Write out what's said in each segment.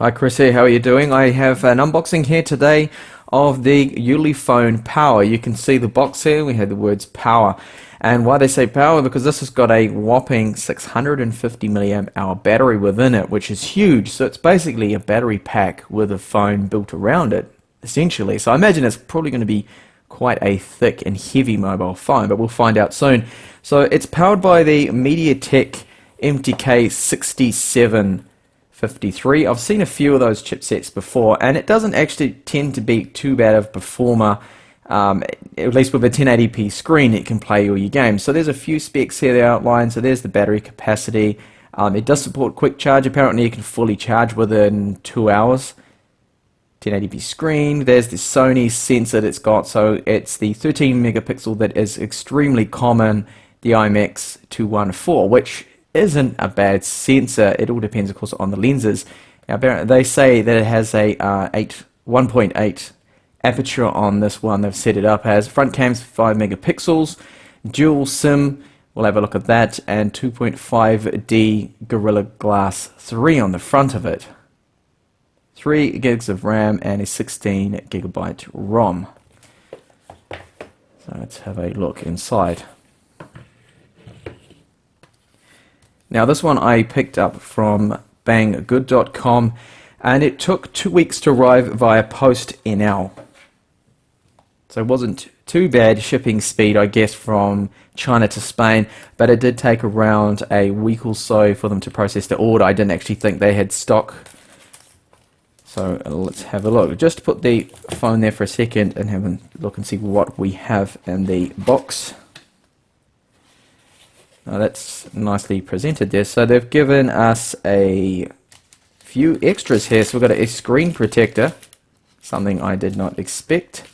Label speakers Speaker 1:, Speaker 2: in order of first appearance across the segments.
Speaker 1: Hi Chrissy, how are you doing? I have an unboxing here today of the Ulefone Power. You can see the box here, we have the words power. And why they say power? Because this has got a whopping 650 milliamp hour battery within it, which is huge. So it's basically a battery pack with a phone built around it, essentially. So I imagine it's probably going to be quite a thick and heavy mobile phone, but we'll find out soon. So it's powered by the MediaTek MTK 6753. I've seen a few of those chipsets before, and it doesn't actually tend to be too bad of a performer. At least with a 1080p screen, it can play all your games. So there's a few specs here they outline. So there's the battery capacity. It does support quick charge. Apparently, you can fully charge within 2 hours. 1080p screen. There's the Sony sensor that it's got. So it's the 13 megapixel that is extremely common, the IMX214, which isn't a bad sensor. It all depends, of course, on the lenses. Now, they say that it has a 1.8 aperture on this one. They've set it up as front cam's 5 megapixels, dual SIM. We'll have a look at that, and 2.5D Gorilla Glass 3 on the front of it. 3 gigs of RAM and a 16 gigabyte ROM. So let's have a look inside. Now this one I picked up from banggood.com, and it took 2 weeks to arrive via PostNL. So it wasn't too bad shipping speed, I guess, from China to Spain, but it did take around a week or so for them to process the order. I didn't actually think they had stock. So let's have a look. Just put the phone there for a second and have a look and see what we have in the box. Now that's nicely presented there. So they've given us a few extras here. So we've got a screen protector, something I did not expect.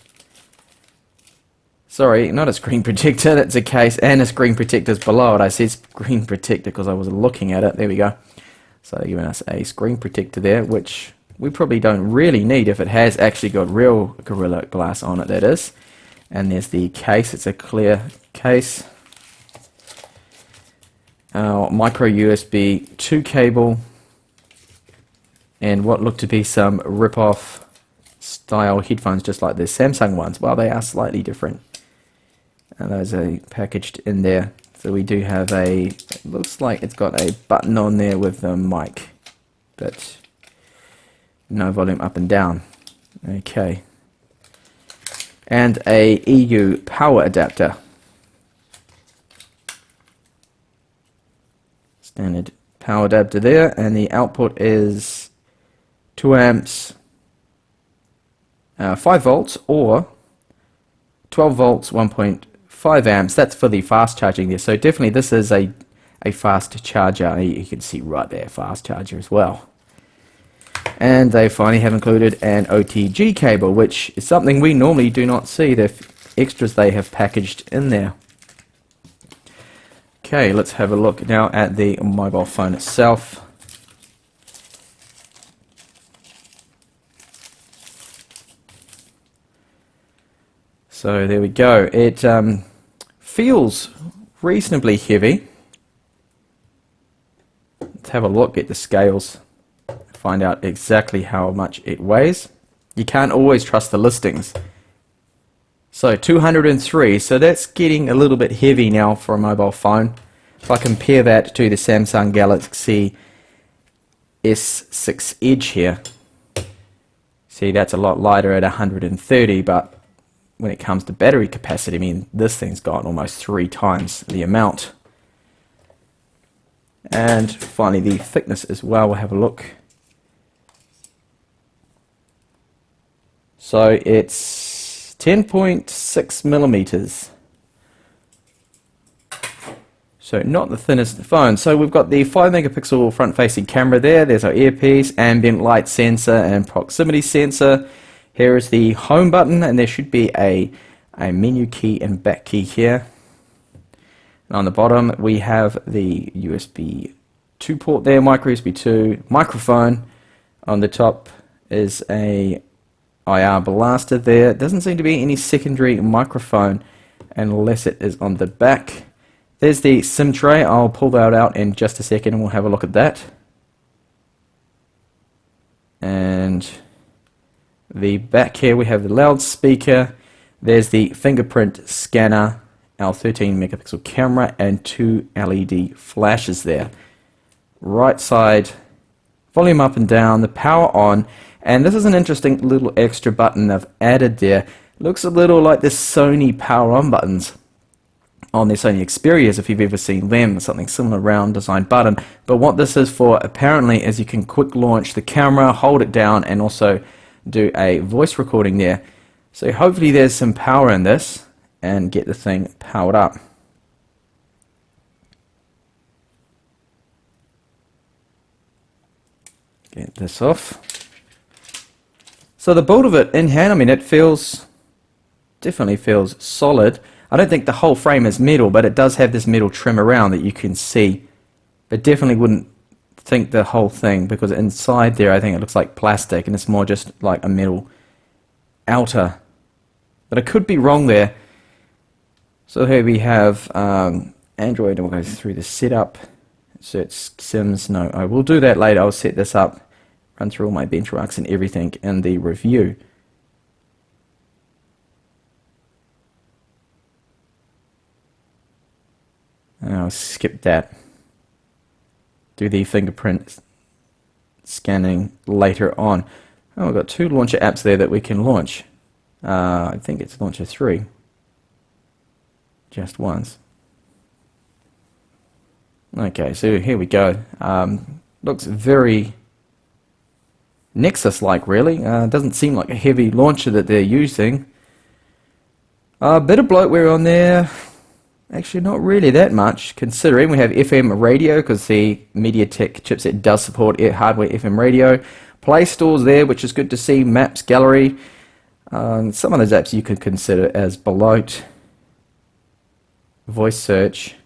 Speaker 1: Sorry, not a screen protector, that's a case, and a screen protector's below it. I said screen protector because I was looking at it. There we go. So they're giving us a screen protector there, which we probably don't really need if it has actually got real Gorilla Glass on it, that is. And there's the case, it's a clear case. Our micro USB 2 cable, and what look to be some rip-off style headphones just like the Samsung ones. Well, they are slightly different. And those are packaged in there. So we do have it looks like it's got a button on there with the mic, but no volume up and down. Okay. And a EU power adapter. Standard power adapter there, and the output is 2 amps, 5 volts, or 12 volts, 1.5 amps. That's for the fast charging there. So definitely this is a fast charger. You can see right there, fast charger as well. And they finally have included an OTG cable, which is something we normally do not see. The extras they have packaged in there. Okay, let's have a look now at the mobile phone itself. So there we go. It feels reasonably heavy. Let's have a look at the scales, find out exactly how much it weighs. You can't always trust the listings. So 203, so that's getting a little bit heavy now for a mobile phone. If I compare that to the Samsung Galaxy S6 Edge here, see that's a lot lighter at 130, but when it comes to battery capacity, I mean, this thing's got almost 3 times the amount. And finally the thickness as well, we'll have a look. So it's 10.6 millimeters. So not the thinnest phone. So we've got the 5 megapixel front facing camera there. There's our earpiece, ambient light sensor and proximity sensor. Here is the home button, and there should be a menu key and back key here. And on the bottom we have the USB 2 port there, micro USB 2, microphone. On the top is a IR blaster there. Doesn't seem to be any secondary microphone unless it is on the back. There's the SIM tray. I'll pull that out in just a second and we'll have a look at that. And the back here we have the loudspeaker. There's the fingerprint scanner, our 13 megapixel camera, and 2 LED flashes there. Right side, volume up and down, the power on, and this is an interesting little extra button I've added there. Looks a little like the Sony power on buttons on their Sony Xperias, if you've ever seen them, something similar, round design button. But what this is for apparently is you can quick launch the camera, hold it down, and also do a voice recording there. So hopefully there's some power in this and get the thing powered up. Get this off. So the build of it in hand, I mean, it definitely feels solid. I don't think the whole frame is metal, but it does have this metal trim around that you can see. But definitely wouldn't think the whole thing, because inside there I think it looks like plastic and it's more just like a metal outer. But I could be wrong there. So here we have Android, and we'll go through the setup. Insert Sims. No, I will do that later. I'll set this up, run through all my benchmarks and everything in the review. I'll skip that. Do the fingerprint scanning later on. Oh, we've got 2 launcher apps there that we can launch. I think it's launcher 3. Just once. Okay, so here we go. Looks very Nexus-like, really. Doesn't seem like a heavy launcher that they're using. A bit of bloatware on there. Actually, not really that much, considering we have FM radio, because the MediaTek chipset does support hardware FM radio. Play Store's there, which is good to see. Maps, Gallery. Some of those apps you could consider as bloat. Voice search.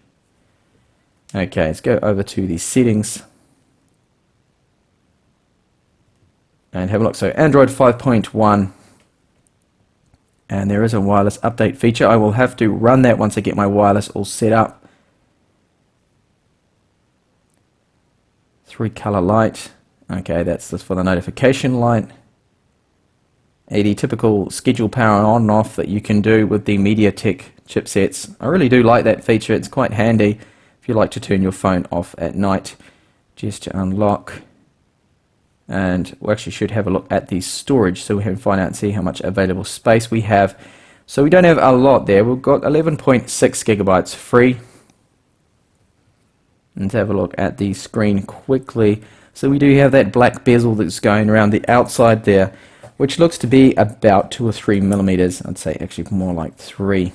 Speaker 1: Okay, let's go over to the settings and have a look. So Android 5.1, and there is a wireless update feature. I will have to run that once I get my wireless all set up. 3-color light. Okay, that's just for the notification light. The typical schedule power on and off that you can do with the MediaTek chipsets. I really do like that feature. It's quite handy if you like to turn your phone off at night. Gesture unlock. And we actually should have a look at the storage so we can find out and see how much available space we have. So we don't have a lot there. We've got 11.6 gigabytes free. Let's have a look at the screen quickly. So we do have that black bezel that's going around the outside there, which looks to be about 2 or 3 millimeters. I'd say actually more like 3.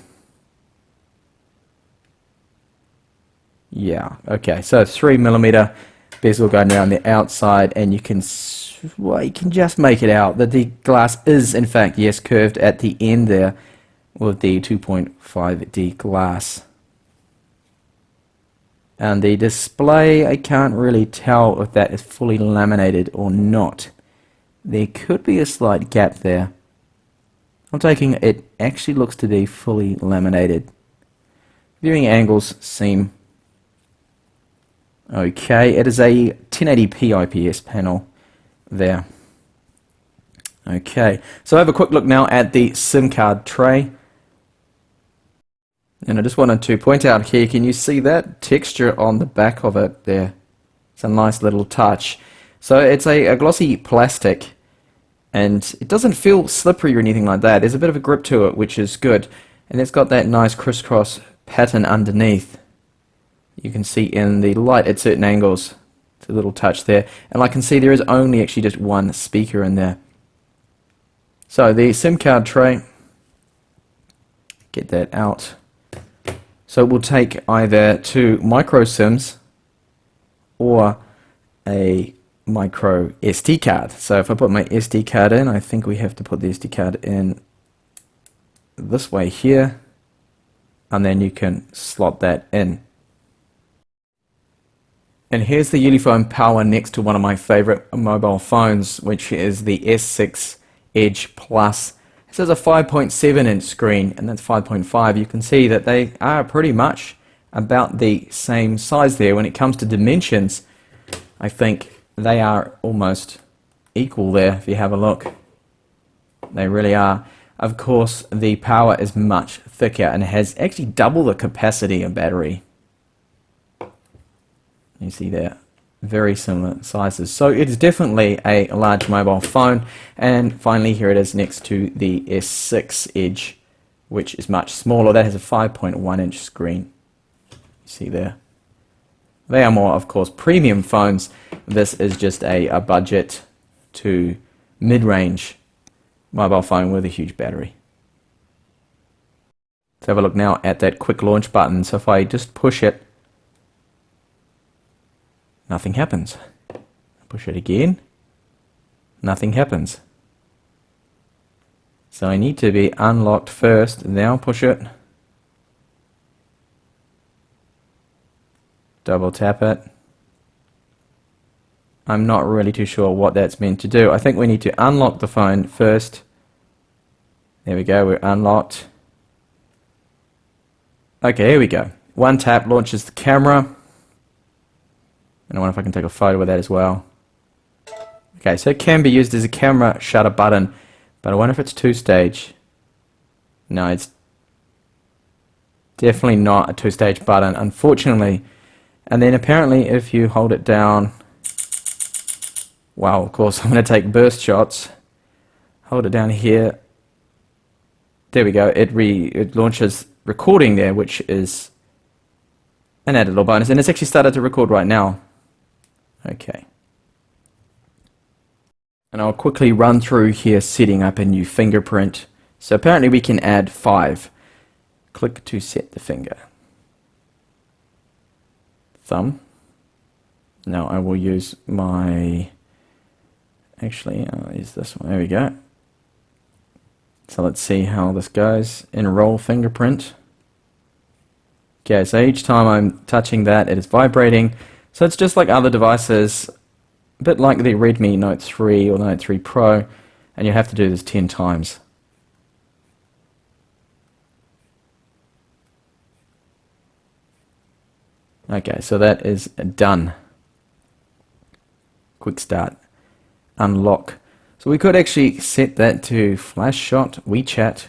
Speaker 1: Yeah, okay, so 3 millimeter bezel going around the outside, and you can just make it out that the glass is in fact, yes, curved at the end there with the 2.5D glass. And the display, I can't really tell if that is fully laminated or not. There could be a slight gap there. I'm taking it actually looks to be fully laminated. Viewing angles seem okay. It is a 1080p IPS panel there. Okay, so I have a quick look now at the SIM card tray. And I just wanted to point out here, can you see that texture on the back of it there? It's a nice little touch. So it's a glossy plastic, and it doesn't feel slippery or anything like that. There's a bit of a grip to it, which is good. And it's got that nice crisscross pattern underneath. You can see in the light at certain angles. It's a little touch there. And I can see there is only actually just one speaker in there. So the SIM card tray, get that out. So we'll take either 2 micro SIMs or a micro SD card. So if I put my SD card in, I think we have to put the SD card in this way here, and then you can slot that in. And here's the Ulefone Power next to one of my favorite mobile phones, which is the S6 Edge Plus. This is a 5.7 inch screen, and that's 5.5. You can see that they are pretty much about the same size there. When it comes to dimensions, I think they are almost equal there if you have a look. They really are. Of course, the power is much thicker and has actually double the capacity of battery. You see there, very similar sizes. So it is definitely a large mobile phone. And finally, here it is next to the S6 Edge, which is much smaller. That has a 5.1-inch screen. You see there. They are more, of course, premium phones. This is just a budget to mid-range mobile phone with a huge battery. Let's have a look now at that quick launch button. So if I just push it, nothing happens. Push it again, nothing happens. So I need to be unlocked first, now push it. Double tap it. I'm not really too sure what that's meant to do. I think we need to unlock the phone first. There we go, we're unlocked. Okay, here we go. One tap launches the camera. And I wonder if I can take a photo with that as well. Okay, so it can be used as a camera shutter button, but I wonder if it's two-stage. No, it's definitely not a two-stage button, unfortunately. And then apparently if you hold it down, wow, of course I'm going to take burst shots. Hold it down here. There we go. It launches recording there, which is an added little bonus. And it's actually started to record right now. Okay. And I'll quickly run through here setting up a new fingerprint. So apparently we can add 5. Click to set the finger. Thumb. Now I will use my, actually, I'll use this one. There we go. So let's see how this goes. Enroll fingerprint. Okay, so each time I'm touching that, it is vibrating. So it's just like other devices, a bit like the Redmi Note 3 or the Note 3 Pro, and you have to do this 10 times. Okay, so that is done. Quick start. Unlock. So we could actually set that to flash shot, WeChat,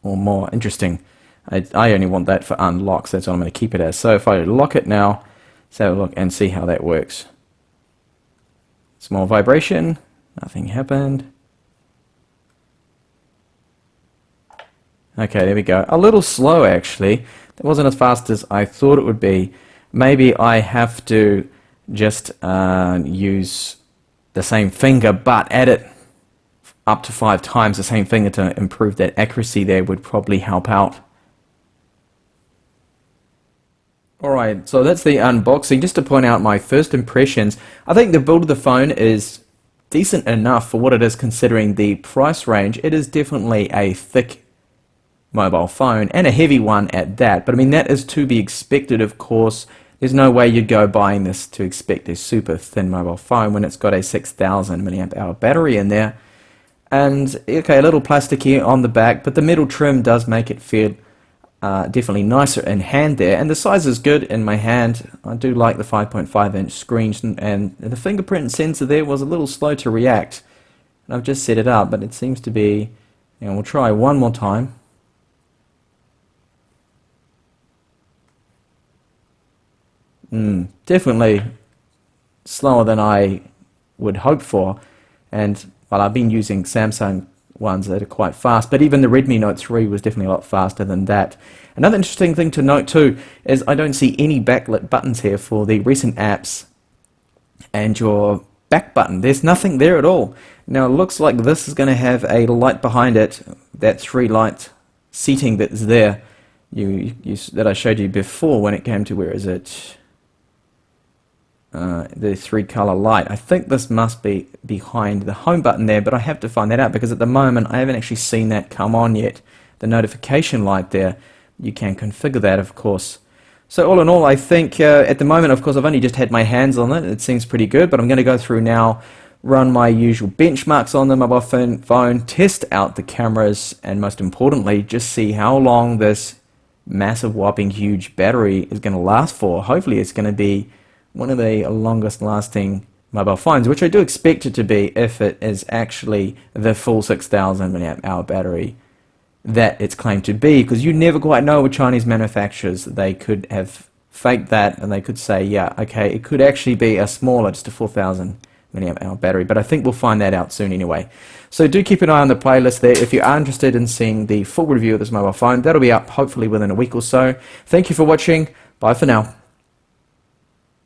Speaker 1: or more. Interesting. I only want that for unlock, so that's what I'm going to keep it as. So if I lock it now, let's have a look and see how that works. Small vibration, nothing happened. Okay, there we go. A little slow actually. That wasn't as fast as I thought it would be. Maybe I have to just use the same finger, but add it up to 5 times the same finger to improve that accuracy there would probably help out. Alright, so that's the unboxing. Just to point out my first impressions, I think the build of the phone is decent enough for what it is considering the price range. It is definitely a thick mobile phone, and a heavy one at that, but I mean that is to be expected, of course. There's no way you'd go buying this to expect a super thin mobile phone when it's got a 6,000 milliamp hour battery in there. And okay, a little plastic here on the back, but the metal trim does make it feel definitely nicer in hand there, and the size is good in my hand. I do like the 5.5-inch screens, and the fingerprint sensor there was a little slow to react. And I've just set it up, but it seems to be, and we'll try one more time. Definitely slower than I would hope for, and well, I've been using Samsung ones that are quite fast, but even the Redmi Note 3 was definitely a lot faster than that. Another interesting thing to note too is I don't see any backlit buttons here for the recent apps and your back button. There's nothing there at all. Now it looks like this is going to have a light behind it, that 3 light seating that's there that I showed you before when it came to, where is it? The 3-color light. I think this must be behind the home button there, but I have to find that out because at the moment I haven't actually seen that come on yet. The notification light there, you can configure that, of course. So all in all, I think at the moment, of course, I've only just had my hands on it. It seems pretty good, but I'm going to go through now, run my usual benchmarks on the mobile phone, test out the cameras, and most importantly, just see how long this massive, whopping, huge battery is going to last for. Hopefully it's going to be one of the longest lasting mobile phones, which I do expect it to be if it is actually the full 6,000 milliamp hour battery that it's claimed to be, because you never quite know with Chinese manufacturers. They could have faked that and they could say, yeah, okay, it could actually be a smaller, just a 4,000 milliamp hour battery, but I think we'll find that out soon anyway. So do keep an eye on the playlist there if you are interested in seeing the full review of this mobile phone. That'll be up hopefully within a week or so. Thank you for watching. Bye for now.